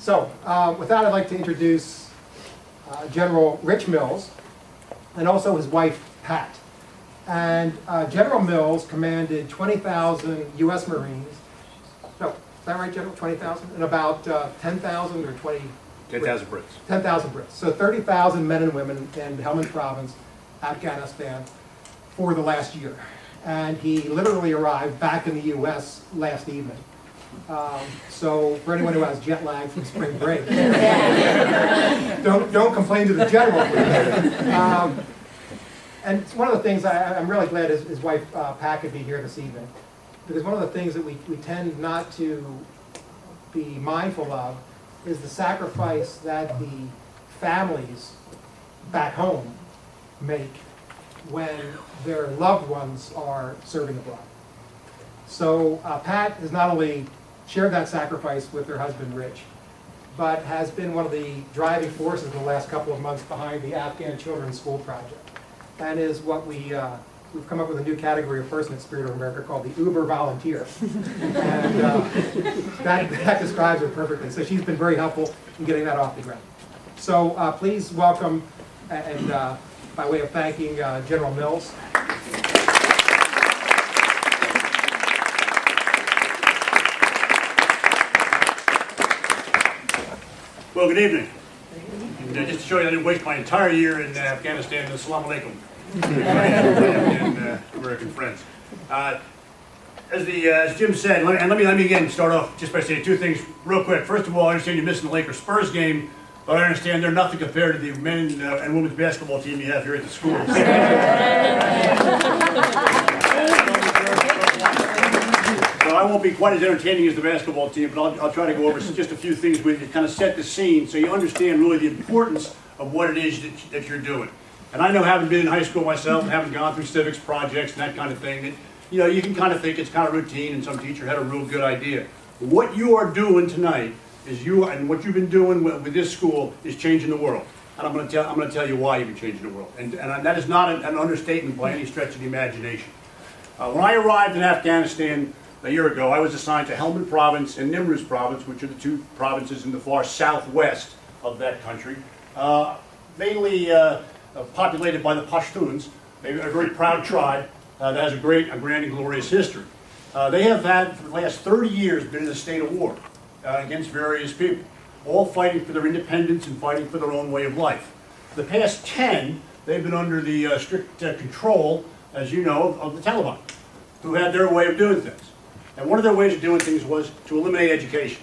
So, with that, I'd like to introduce General Rich Mills and also his wife, Pat. And General Mills commanded 20,000 U.S. Marines. No, is that right, General? 20,000? And about 10,000 or 20? 10,000 Brits. 10,000 Brits. So 30,000 men and women in Helmand province, Afghanistan, for the last year. And he literally arrived back in the U.S. last evening. So for anyone who has jet lag from spring break, don't complain to the general. And it's one of the things I'm really glad his wife Pat could be here this evening, because one of the things that we tend not to be mindful of is the sacrifice that the families back home make when their loved ones are serving abroad. So Pat has not only shared that sacrifice with her husband Rich, but has been one of the driving forces in the last couple of months behind the Afghan Children's School Project. And is what we've come up with a new category of person at Spirit of America called the Uber volunteer. And that describes her perfectly. So she's been very helpful in getting that off the ground. So please welcome, and by way of thanking General Mills. Well, good evening. And just to show you, I didn't waste my entire year in Afghanistan. Assalamu alaikum. And American friends. As Jim said, let me again start off just by saying two things real quick. First of all, I understand you're missing the Lakers-Spurs game, but I understand they're nothing compared to the men and women's basketball team you have here at the school. So I won't be quite as entertaining as the basketball team, but I'll try to go over just a few things with you to kind of set the scene so you understand really the importance of what it is that you're doing. And I know, having been in high school myself and having gone through civics projects and that kind of thing, that you can kind of think it's kind of routine and some teacher had a real good idea. But what you are doing tonight is and what you've been doing with this school is changing the world. And I'm going to tell you why you've been changing the world. And that is not an understatement by any stretch of the imagination. When I arrived in Afghanistan a year ago, I was assigned to Helmand province and Nimruz province, which are the two provinces in the far southwest of that country, mainly populated by the Pashtuns, a very proud tribe that has a grand and glorious history. They have had, for the last 30 years, been in a state of war against various people, all fighting for their independence and fighting for their own way of life. For the past 10, they've been under the strict control, as you know, of the Taliban, who had their way of doing things. And one of their ways of doing things was to eliminate education.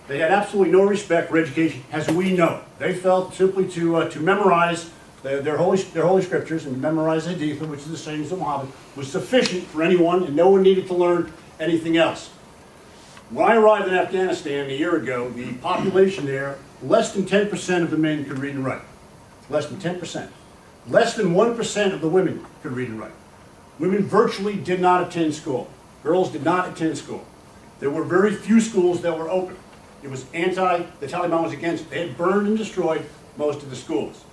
They had absolutely no respect for education as we know. They felt simply to memorize their holy scriptures and memorize Hadith, which is the sayings of Muhammad, was sufficient for anyone, and no one needed to learn anything else. When I arrived in Afghanistan a year ago, the population there, less than 10% of the men could read and write. Less than 10%. Less than 1% of the women could read and write. Women virtually did not attend school. Girls did not attend school. There were very few schools that were open. It was the Taliban was against it. They had burned and destroyed most of the schools.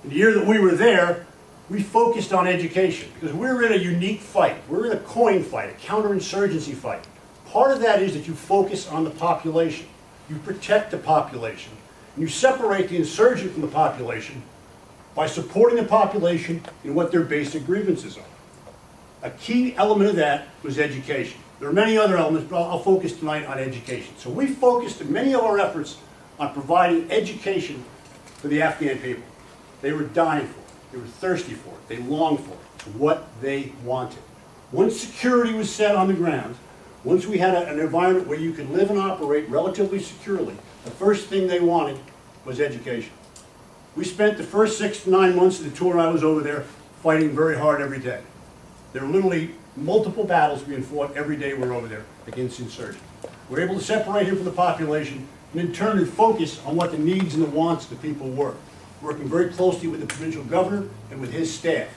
In the year that we were there, we focused on education because we're in a unique fight. We're in a coin fight, a counterinsurgency fight. Part of that is that you focus on the population. You protect the population. And you separate the insurgent from the population by supporting the population in what their basic grievances are. A key element of that was education. There are many other elements, but I'll focus tonight on education. So we focused in many of our efforts on providing education for the Afghan people. They were dying for it. They were thirsty for it. They longed for it. It's what they wanted. Once security was set on the ground, once we had an environment where you could live and operate relatively securely, the first thing they wanted was education. We spent the first 6 to 9 months of the tour I was over there fighting very hard every day. There were literally multiple battles being fought every day we were over there against insurgents. We were able to separate him from the population and in turn focus on what the needs and the wants of the people were, working very closely with the provincial governor and with his staff.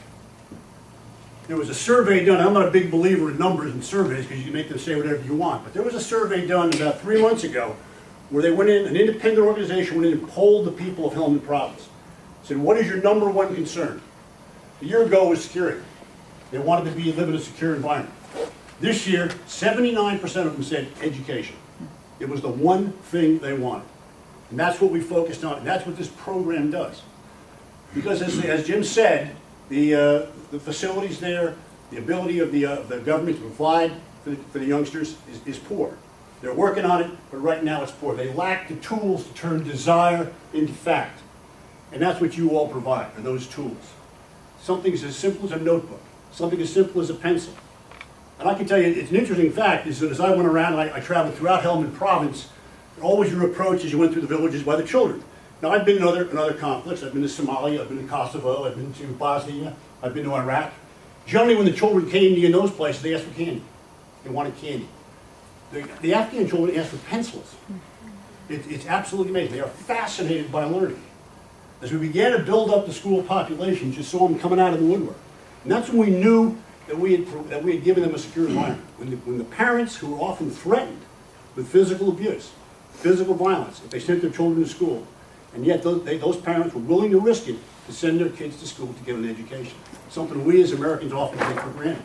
There was a survey done. I'm not a big believer in numbers and surveys because you can make them say whatever you want, but there was a survey done about 3 months ago where they went in, an independent organization went in and polled the people of Helmand province. Said, what is your #1 concern? A year ago was security. They wanted to live in a secure environment. This year, 79% of them said education. It was the one thing they wanted. And that's what we focused on, and that's what this program does. Because as Jim said, the facilities there, the ability of the government to provide for the youngsters is poor. They're working on it, but right now it's poor. They lack the tools to turn desire into fact. And that's what you all provide, are those tools. Something as simple as a notebook, something as simple as a pencil. And I can tell you, it's an interesting fact, is that as I went around, and I traveled throughout Helmand province, always your approach as you went through the villages by the children. Now I've been in other conflicts. I've been to Somalia, I've been to Kosovo, I've been to Bosnia, I've been to Iraq. Generally when the children came to you in those places, they asked for candy. They wanted candy. The Afghan children asked for pencils. It's absolutely amazing. They are fascinated by learning. As we began to build up the school population, you saw them coming out of the woodwork. And that's when we knew that we had given them a secure environment. When the parents, who were often threatened with physical abuse, physical violence, if they sent their children to school, and yet those parents were willing to risk it to send their kids to school to get an education. Something we as Americans often take for granted.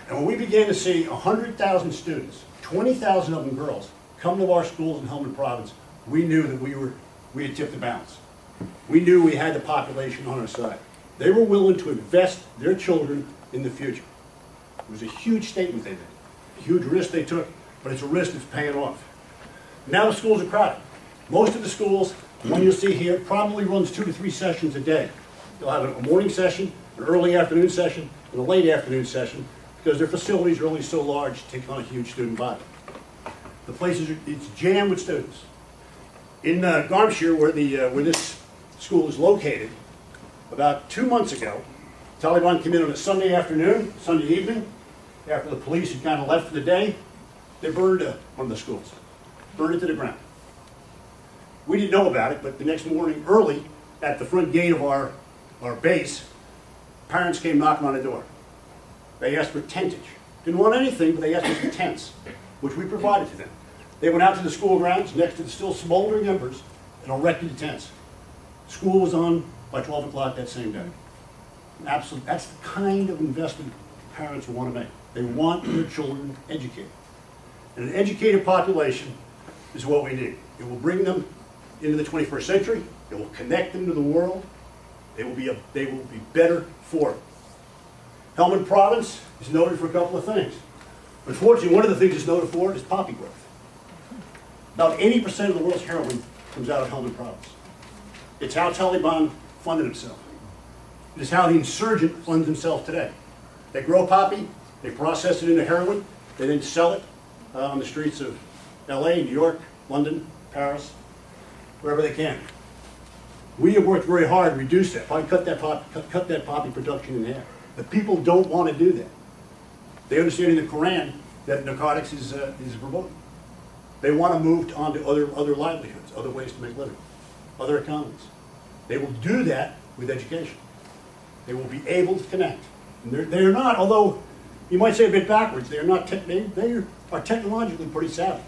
And when we began to see 100,000 students, 20,000 of them girls, come to our schools in Helmand province, we knew that we had tipped the balance. We knew we had the population on our side. They were willing to invest their children in the future. It was a huge statement they made, a huge risk they took, but it's a risk that's paying off. Now the schools are crowded. Most of the schools, the one you'll see here, probably runs 2 to 3 sessions a day. They'll have a morning session, an early afternoon session, and a late afternoon session, because their facilities are only so large to take on a huge student body. The places it's jammed with students. In Garmshire, where this school is located, about 2 months ago, Taliban came in on a Sunday afternoon, Sunday evening, after the police had kind of left for the day. They burned one of the schools, burned it to the ground. We didn't know about it, but the next morning, early, at the front gate of our base, parents came knocking on the door. They asked for tentage. Didn't want anything, but they asked for tents, which we provided to them. They went out to the school grounds next to the still smoldering embers and erected the tents. School was on by 12 o'clock that same day. Absolutely, that's the kind of investment parents want to make. They want their children educated. And an educated population is what we need. It will bring them into the 21st century. It will connect them to the world. They will be better for it. Helmand province is noted for a couple of things. Unfortunately, one of the things it's noted for is poppy growth. About 80% of the world's heroin comes out of Helmand province. It's how Taliban funded himself. It is how the insurgent funds himself today. They grow poppy, they process it into heroin, they then sell it on the streets of LA, New York, London, Paris, wherever they can. We have worked very hard to reduce that, probably cut that poppy production in half. But people don't want to do that. They understand in the Quran that narcotics is verboten. They want to move on to other livelihoods, other ways to make living, other economies. They will do that with education. They will be able to connect. And they are not, although you might say a bit backwards, they are technologically pretty savvy.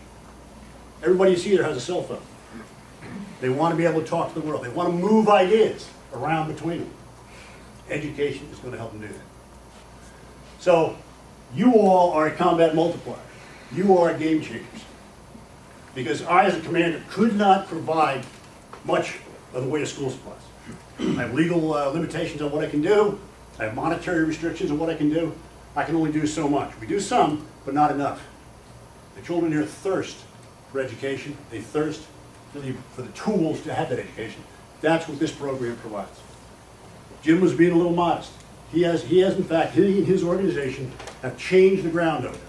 Everybody you see there has a cell phone. They want to be able to talk to the world. They want to move ideas around between them. Education is going to help them do that. So, you all are a combat multiplier. You are game changers. Because I, as a commander, could not provide much of the way of school supplies. I have legal limitations on what I can do. I have monetary restrictions on what I can do. I can only do so much. We do some, but not enough. The children here thirst for education. They thirst for the tools to have that education. That's what this program provides. Jim was being a little modest. He has in fact, he and his organization have changed the ground over there.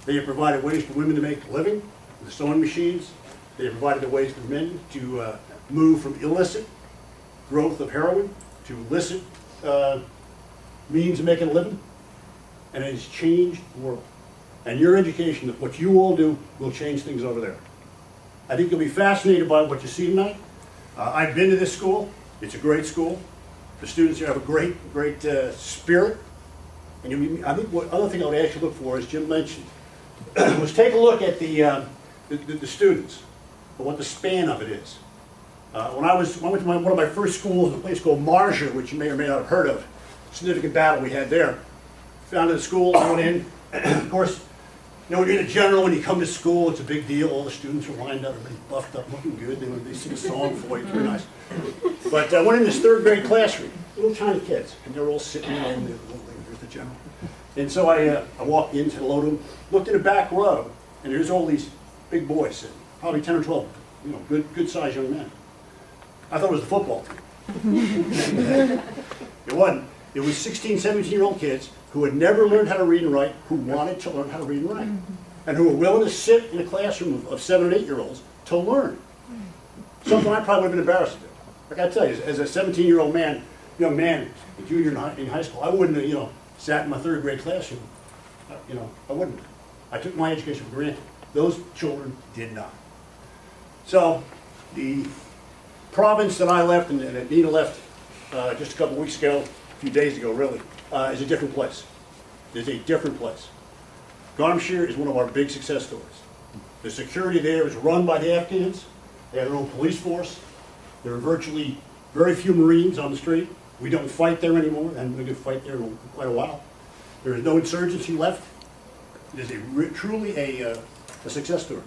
They have provided ways for women to make a living with sewing machines. They have provided the ways for men to move from illicit growth of heroin to licit means of making a living. And it has changed the world. And your education, what you all do, will change things over there. I think you'll be fascinated by what you see tonight. I've been to this school. It's a great school. The students here have a great spirit. And I think what other thing I would ask you to look for, as Jim mentioned, was take a look at the students, and what the span of it is. When I went to one of my first schools in a place called MajGen, which you may or may not have heard of, significant battle we had there. Founded a school, I went in, of course, You know, when you're in a general, when you come to school, it's a big deal. All the students are lined up, everybody's buffed up, looking good. They sing a song for you. It's very nice. But I went in this third grade classroom, little tiny kids, and they're all sitting there, and there's the general. And so I walked in, said hello to them, looked in the back row, and there's all these big boys sitting, probably 10 or 12, you know, good-sized young men. I thought it was the football team. It wasn't. It was 16, 17-year-old kids who had never learned how to read and write, who wanted to learn how to read and write, and who were willing to sit in a classroom of 7 and 8-year-olds to learn. Something I probably would have been embarrassed to do. Like I tell you, as a 17-year-old man, young man, a junior in high school, I wouldn't have, you know, sat in my third grade classroom. You know, I wouldn't. I took my education for granted. Those children did not. So, the province that I left and that Nina left just a couple weeks ago, a few days ago really, is a different place. It's a different place. Garmshire is one of our big success stories. The security there is run by the Afghans. They have their own police force. There are virtually very few Marines on the street. We don't fight there anymore, and we could fight there in quite a while. There is no insurgency left. It is truly a success story.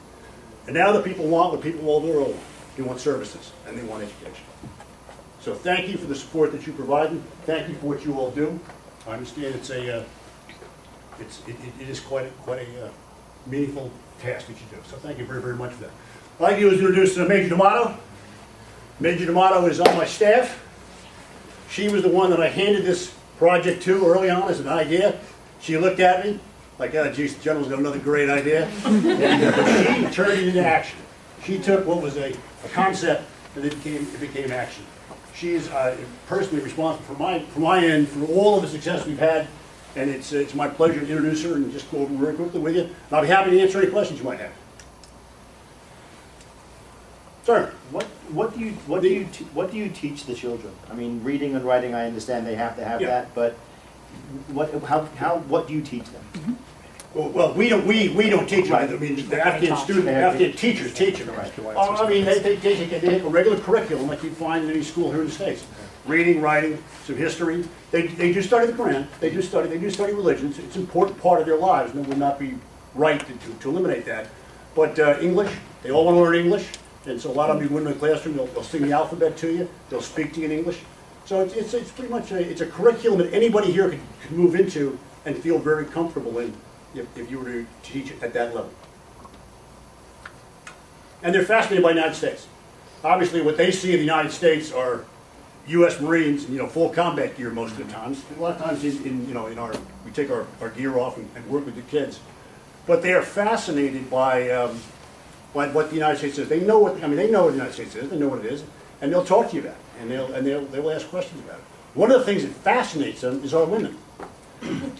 And now the people want what people all over the world want. They want services, and they want education. So thank you for the support that you provide. Thank you for what you all do. I understand it is quite a meaningful task that you do. So thank you very, very much for that. I'd like to introduce Major D'Amato. Major D'Amato is on my staff. She was the one that I handed this project to early on as an idea. She looked at me like, oh, geez, the General's got another great idea. And she turned it into action. She took what was a concept and it became action. She is personally responsible for my end for all of the success we've had, and it's my pleasure to introduce her and just go over very quickly with you. And I'll be happy to answer any questions you might have. Sir, What do you teach the children? I mean, reading and writing, I understand they have to have that, but what do you teach them? well, we don't teach them. I mean, the Afghan teachers teach them. I mean, they take a regular curriculum like you find in any school here in the States. Reading, writing, some history. They do study the Quran. They do study religion. It's an important part of their lives, and it would not be right to eliminate that. But English, they all want to learn English. And so a lot of them, you go into the classroom, they'll sing the alphabet to you, they'll speak to you in English. So it's pretty much a curriculum that anybody here could move into and feel very comfortable in if you were to teach it at that level. And they're fascinated by the United States. Obviously what they see in the United States are U.S. Marines, full combat gear most of the times. A lot of times we take our gear off and work with the kids. But they are fascinated by what the United States is. They know what the United States is. They know what it is, and they'll talk to you about it, and they'll ask questions about it. One of the things that fascinates them is our women.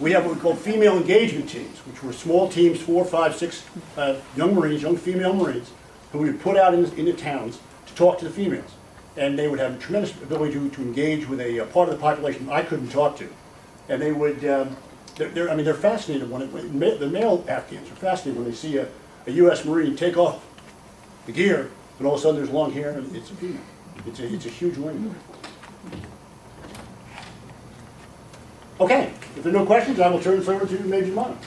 We have what we call female engagement teams, which were small teams, 4, 5, 6 young Marines, young female Marines, who we would put out in the towns to talk to the females, and they would have a tremendous ability to engage with a part of the population I couldn't talk to, and they would. They're fascinated the male Afghans are fascinated when they see a U.S. Marine take off the gear, and all of a sudden there's long hair, and it's a female. It's a huge win. Okay, if there are no questions, I will turn this over to Major D'Amato.